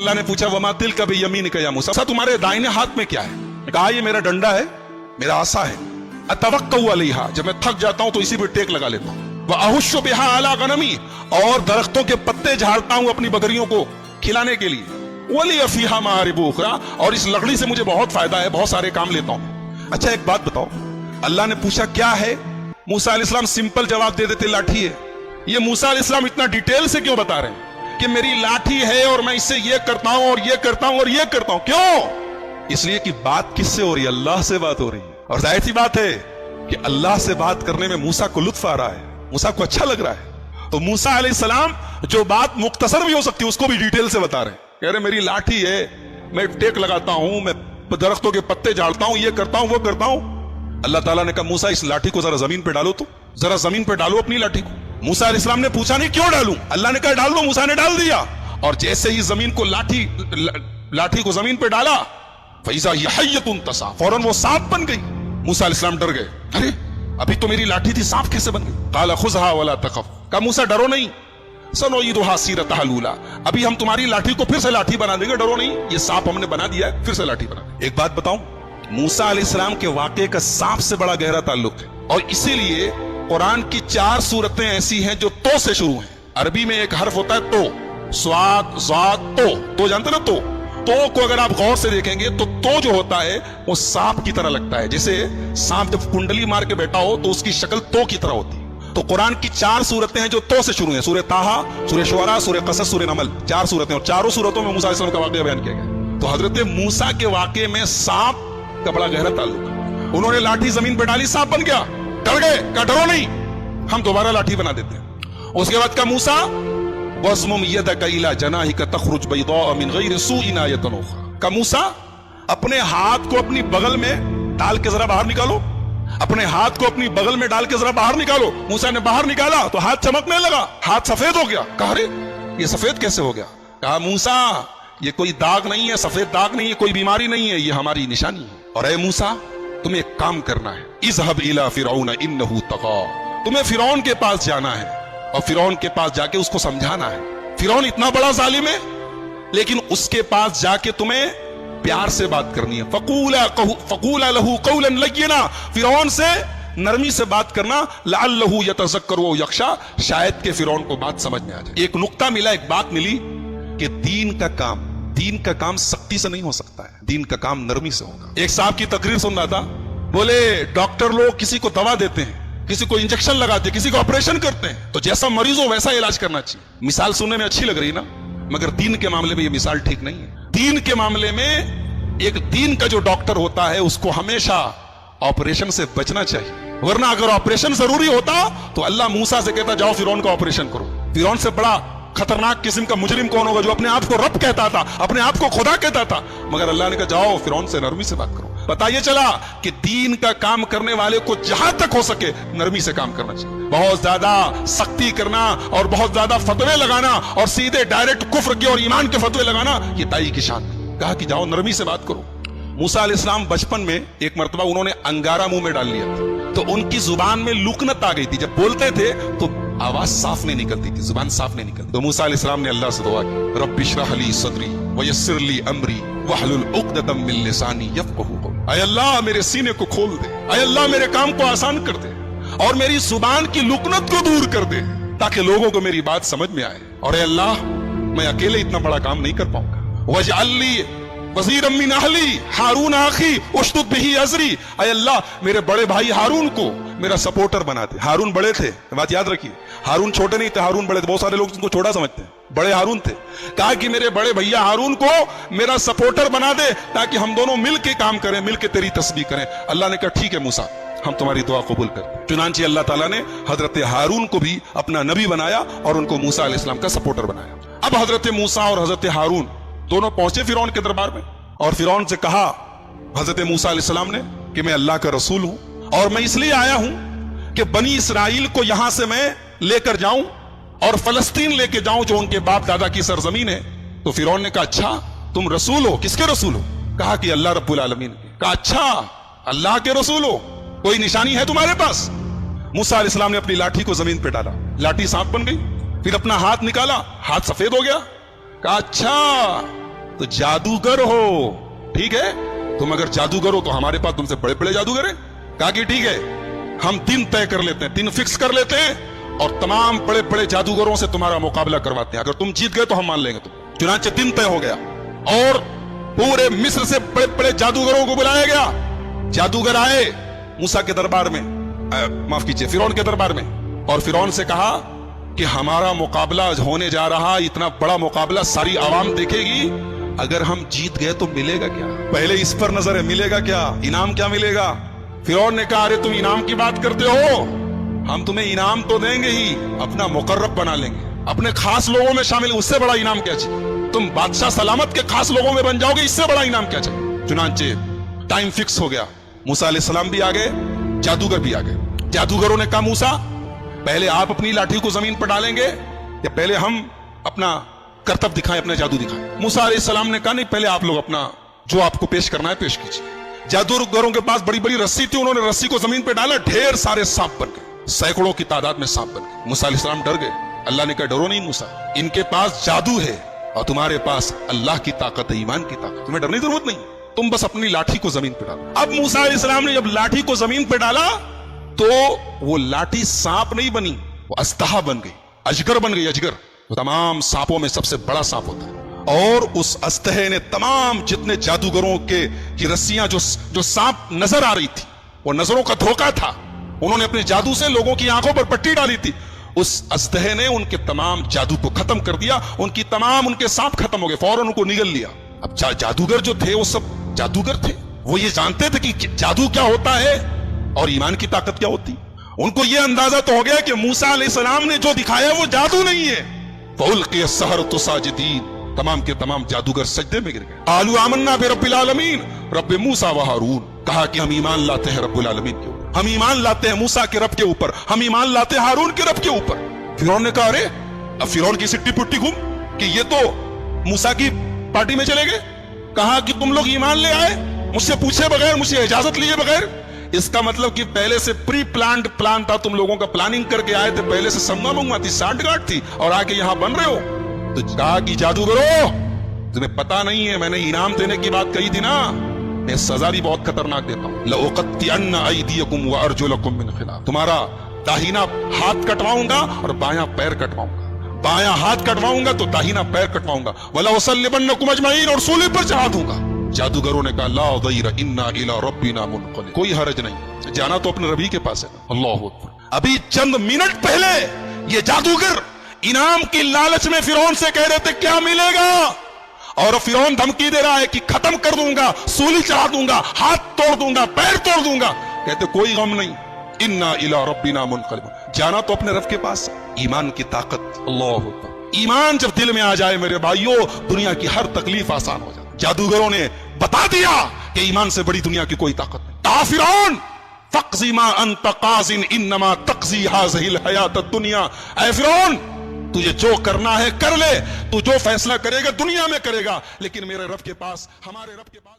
अल्लाह ने पूछा वमा तिल्का बियमीनिका या मूसा, तुम्हारे दाहिने हाथ में क्या है? कहा ये मेरा डंडा है, मेरा आसा है। अतवक्कउ अलैहा, जब मैं थक जाता हूं तो इसी पे टेक लगा लेता हूं। व अहुश्शु बिहा अला गनमी, और दरख्तों के पत्ते झाड़ता हूं अपनी बकरियों को खिलाने के लिए। वली फीहा मारिबु उखरा, और इस लकड़ी से मुझे बहुत फायदा है, बहुत सारे काम लेता हूं। अच्छा एक बात बताओ, अल्लाह ने पूछा क्या है, मूसा अलैहिस्सलाम सिंपल जवाब दे देते लाठी है। ये मूसा अलैहिस्सलाम इतना डिटेल से क्यों बता रहे हैं कि मेरी लाठी है और मैं इससे ये करता हूं और ये करता हूं और ये करता हूं? क्यों? इसलिए कि बात किससे हो रही है? अल्लाह से बात हो रही है। और जाहिर सी बात है कि अल्लाह से बात करने में मूसा को लुत्फ आ रहा है, मूसा को अच्छा लग रहा है। तो मूसा अलैहिस्सलाम जो बात मुख्तसर भी हो सकती है उसको भी डिटेल से बता रहे हैं। कह रहे मेरी लाठी है, मैं टेक लगाता हूं, मैं दरख्तों के पत्ते झाड़ता हूं, ये करता हूं, वो करता हूं। अल्लाह ताला ने कहा मूसा इस लाठी को जरा जमीन पे डालो, तो जरा जमीन पे डालो अपनी लाठी को। मूसा अलैहिस्सलाम ने पूछा नहीं क्यों डालूं, अल्लाह ने कहा डाल दो, मूसा ने डाल दिया। और जैसे ही जमीन को लाठी को जमीन पे डाला, फैज़ा हिय हय्यतुन तसा, फौरन वो सांप बन गई। मूसा अलैहिस्सलाम डर गए, अरे अभी तो मेरी लाठी थी, सांप कैसे बन गई? काला खुज़हा वला तखफ, कहा मूसा डरो नहीं, सनुईदुहा सीरतहा लूला, अभी हम तुम्हारी लाठी को फिर से लाठी बना देंगे, डरो नहीं, ये सांप हमने बना दिया है, फिर से लाठी बना देंगे। एक बात बताऊं, मूसा अलैहिस्सलाम के वाक़े का सांप से बड़ा गहरा ताल्लुक है, और इसीलिए कुरान की 4 सूरतें ऐसी हैं जो तो से शुरू हैं। अरबी में एक हर्फ होता है तो, स्वाद ज़ात तो जानते ना? तो को अगर आप गौर से देखेंगे तो जो होता है वो सांप की तरह लगता है। जैसे सांप जब कुंडली मार के बैठा हो तो उसकी शक्ल तो की तरह होती है। तो कुरान की 4 सूरतें हैं जो तो से शुरू हैं, सूरह ताहा, सूरह शुअरा, सूरह क़सस, सूरह नमल, 4 सूरतें, और चारों सूरतों में मूसा अलैहिस्सलाम का वाक़या बयान किया गया। तो हजरत मूसा के वाक़े में सांप का बड़ा गहरा ताल्लुक है। उन्होंने लाठी जमीन पर डाली, सांप बन गया, डर गए, कहा डरो नहीं, हम दोबारा लाठी बना देते हैं। उसके बाद का मूसा वज़्मुम यदका इला जनाहिका तखरुज बैदा मिन गैरि सूइन आयतन उखरा, का मूसा अपने हाथ को अपनी बगल में डाल के जरा बाहर निकालो, अपने हाथ को अपनी बगल में डाल के जरा बाहर निकालो। मूसा ने बाहर निकाला तो हाथ चमकने लगा, हाथ सफेद हो गया। कहा अरे ये सफेद कैसे हो गया? कहा मूसा ये कोई दाग नहीं है, सफेद दाग नहीं है, कोई बीमारी नहीं है, ये हमारी निशानी है। और ऐ मूसा तुम्हें एक काम करना है, इज़हब इला फिरौन इन्नहु तग़ा, तुम्हें फिरौन के पास जाना है और फिरौन के पास जाके उसको समझाना है। फिरौन इतना बड़ा जालिम है, लेकिन उसके पास जाके तुम्हें प्यार से बात करनी है। फक़ूला लहू क़ौलन लय्यिना, फिरौन से नरमी से बात करना। लअल्लहु यतज़क्करु औ यख़शा, शायद के फिरौन को बात समझ में आ जाए। एक नुक्ता मिला, एक बात मिली कि दीन का काम सख्ती से नहीं हो सकता है, दीन का काम नरमी से होगा। एक साहब की तकरीर सुन रहा था, बोले डॉक्टर लोग किसी को दवा देते हैं, किसी को इंजेक्शन लगाते हैं, किसी को ऑपरेशन करते हैं, तो जैसा मरीज हो वैसा इलाज करना चाहिए। मिसाल सुनने में अच्छी लग रही ना, मगर दीन के मामले में ये मिसाल ठीक नहीं है। दीन के मामले में एक दीन का जो डॉक्टर होता है उसको हमेशा ऑपरेशन से बचना चाहिए, वरना अगर ऑपरेशन जरूरी होता तो अल्लाह मूसा से कहता जाओ फिरौन का ऑपरेशन करो। फिरौन से बड़ा खतरनाक किस्म का मुजरिम कौन होगा जो अपने आप को रब कहता था, अपने आप को खुदा कहता था? मगर अल्लाह ने कहा जाओ फिरौन से नरमी से बात करो। पता ये चला कि दीन का काम करने वाले को जहां तक हो सके नरमी से काम करना चाहिए। बहुत ज्यादा सख्ती करना और बहुत ज्यादा फतवे लगाना और सीधे डायरेक्ट कुफ्र के और ईमान के फतवे लगाना, ये ताई की शान है। कहा कि जाओ नरमी से बात करो। मूसा अलैहिस्सलाम बचपन में एक मर्तबा उन्होंने अंगारा मुंह में डाल लिया था, तो उनकी जुबान में लुकनत आ गई थी। जब बोलते थे तो आवाज साफ नहीं निकलती थी, जुबान साफ नहीं निकलती। तो मूसा अलैहिस्सलाम ने अल्लाह से दुआ की, रब्बि इश्रह ली सदरी वयस्सिर ली अमरी वहलुल उक़दतम मिन लिसानी यफ़क़हू क़ौली। ऐ अल्लाह मेरे सीने को खोल दे, ऐ अल्लाह मेरे काम को आसान कर दे और मेरी जुबान की लुकनत को दूर कर दे, ताकि लोगों को मेरी बात समझ में आए। और ऐ अल्लाह मैं अकेले इतना बड़ा काम नहीं कर पाऊंगा। वजअल ली वज़ीरम मिन अहली हारून आखी उश्दुद बिही अज़री, ऐ अल्लाह मेरे बड़े भाई हारून को मेरा सपोर्टर बना दे। हारून बड़े थे, बात याद रखिए, हारून छोटे नहीं थे, हारून बड़े थे। बहुत सारे लोग उनको छोटा समझते हैं, बड़े हारून थे। कहा कि मेरे बड़े भैया हारून को मेरा सपोर्टर बना दे ताकि हम दोनों मिल के काम करें, मिल के तेरी तस्बीह करें। अल्लाह ने कहा ठीक है मूसा, हम तुम्हारी दुआ कबूल करते। चुनांचे अल्लाह ताला ने हजरत हारून को भी अपना नबी बनाया और उनको मूसा अलैहिस्सलाम का सपोर्टर बनाया। अब हजरत मूसा और हजरत हारून दोनों पहुंचे फिरौन के दरबार में और फिरौन से कहा हजरत मूसा अलैहिस्सलाम ने कि मैं अल्लाह का रसूल हूं और मैं इसलिए आया हूं कि बनी इसराइल को यहां से मैं लेकर जाऊं और फलस्तीन लेके जाऊं जो उनके बाप दादा की सरजमीन है। तो फिरौन ने कहा अच्छा तुम रसूल हो, किसके रसूल हो? कहा कि अल्लाह रब्बुल आलमीन के। कहा अच्छा अल्लाह के रसूल हो, कोई निशानी है तुम्हारे पास? मूसा अलैहिस्सलाम ने अपनी लाठी को जमीन पे डाला, लाठी सांप बन गई। फिर अपना हाथ निकाला, हाथ सफेद हो गया। कहा अच्छा तो जादूगर हो, ठीक है, तुम अगर जादूगर हो तो हमारे पास तुमसे बड़े बड़े जादूगर हैं। कहा कि ठीक है, हम दिन तय कर लेते हैं, दिन फिक्स कर लेते हैं और तमाम बड़े बड़े जादूगरों से तुम्हारा मुकाबला करवाते हैं, अगर तुम जीत गए तो हम मान लेंगे तुम। चुनांचे दिन तय हो गया और पूरे मिस्र से बड़े बड़े जादूगरों को बुलाया गया। जादूगर आए मूसा के दरबार में, माफ कीजिए फिरौन के दरबार में, और फिरौन से कहा कि हमारा मुकाबला होने जा रहा, इतना बड़ा मुकाबला सारी आवाम देखेगी, अगर हम जीत गए तो मिलेगा क्या? पहले इस पर नजर है, मिलेगा क्या, इनाम क्या मिलेगा? फिरौन ने कहा अरे तुम इनाम की बात करते हो, हम तुम्हें इनाम तो देंगे ही, अपना मुकर्रब बना लेंगे, अपने खास लोगों में शामिल, उससे बड़ा इनाम क्या चाहिए? तुम बादशाह सलामत के खास लोगों में बन जाओगे, इससे बड़ा इनाम क्या चाहिए? चुनांचे टाइम फिक्स हो गया, मूसा अलैहिस्सलाम भी आ गए, जादूगर भी आ गए। जादूगरों ने कहा मूसा पहले आप अपनी लाठी को जमीन पर डालेंगे या पहले हम अपना करतब दिखाएं, अपना जादू दिखाएं? मूसा अलैहिस्सलाम ने कहा नहीं, पहले आप लोग अपना जो आपको पेश करना है पेश कीजिए। जादूगरों के पास बड़ी बड़ी रस्सी थी, उन्होंने रस्सी को जमीन पर डाला, ढेर सारे सांप बन गए, सैकड़ों की तादाद में सांप बन गए। मूसा अलैहिस्सलाम डर गए। अल्लाह ने कहा डरो नहीं मूसा, इनके पास जादू है और तुम्हारे पास अल्लाह की ताकत है, ईमान की ताकत, तुम्हें डरने की जरूरत नहीं, तुम बस अपनी लाठी को जमीन पर डालो। अब मूसा अलैहिस्सलाम ने जब लाठी को जमीन पर डाला तो वो लाठी सांप नहीं बनी, वो अस्तहा बन गई, अजगर बन गई, अजगर। तो तमाम सांपों में सबसे बड़ा सांप होता है, और उस अस्तहे ने तमाम जितने जादूगरों के की रस्सियां जो सांप नजर आ रही थी, वो नजरों का धोखा था, उन्होंने अपने जादू से लोगों की आंखों पर पट्टी डाली थी, उस अस्तहे ने उनके तमाम जादू को खत्म कर दिया, उनके सांप खत्म हो गए, फौरन उनको निगल लिया। अब जादूगर जो थे वो सब जादूगर थे, वो ये जानते थे कि जादू क्या होता है और ईमान की ताकत क्या होती। उनको ये अंदाजा तो हो गया कि मूसा अलैहिस्सलाम ने जो दिखाया वो जादू नहीं है। फउल्क़िय अस्सहरतु साजिदीन, तमाम के तमाम जादूगर सजदे में गिर गए। आलू आमन्ना बिरब्बिल आलमीन रब्बे मूसा व हारून, कहा कि हम ईमान लाते हैं रब्बुल आलमीन के ऊपर, हम ईमान लाते हैं मूसा के रब के ऊपर, हम ईमान लाते हैं हारून के रब के ऊपर। फिरौन ने कहा अरे, अब फिरौन की सिट्टी पुट्टी घूम कि ये तो मूसा की पार्टी में चले गए। कहा कि तुम लोग ईमान ले आए मुझसे पूछे बगैर, मुझसे इजाजत लिए बगैर, इसका मतलब कि पहले से प्री प्लान था, तुम लोगों का प्लानिंग करके आए थे, पहले से सम्मा मंगवा थी, साठगांठ थी, और आके यहां बन रहे हो। तो कहा कि जादूगरो तुम्हें पता नहीं है, मैंने इनाम देने की बात कही थी ना, मैं सजा भी बहुत खतरनाक देता हूं। लउक़त्तिअन्न अयदियकुम व अर्जुलकुम मिन खिलाफ, तुम्हारा दाहिना हाथ कटवाऊंगा और बायां पैर कटवाऊंगा, बायां हाथ कटवाऊंगा तो दाहिना पैर कटवाऊंगा, वला उसल्लिबन्नकुम अजमईन, और सूली पर चढ़ा दूंगा। जादूगरों ने कहा ला दैर इन्ना इला रब्बिना मुनक़लिब, कोई हरज नहीं, जाना तो अपने रबी के पास है। अल्लाहु अकबर। अभी चंद मिनट पहले ये जादूगर इनाम की लालच में फिरौन से कह रहे थे क्या मिलेगा, और फिरौन धमकी दे रहा है कि खत्म कर दूंगा, सूली चढ़ा दूंगा, हाथ तोड़ दूंगा, पैर तोड़ दूंगा। कहते कोई गम नहीं, इन्ना इला रब्बिना मुनक़लिब, जाना तो अपने रब के पास। ईमान की ताकत, अल्लाहु अकबर। ईमान जब दिल में आ जाए मेरे भाइयों, दुनिया की हर तकलीफ आसान हो जाती। जादूगरों ने बता दिया कि ईमान से बड़ी दुनिया की कोई ताकत नहीं। कहा फिरौन फ़क़ज़ी मा अंत क़ाज़िन इन्नमा तक़ज़ी हाज़िहिल हयात दुनिया, ऐ फिरौन तुझे जो करना है कर ले, तू जो फैसला करेगा दुनिया में करेगा, लेकिन मेरे रब के पास, हमारे रब के पास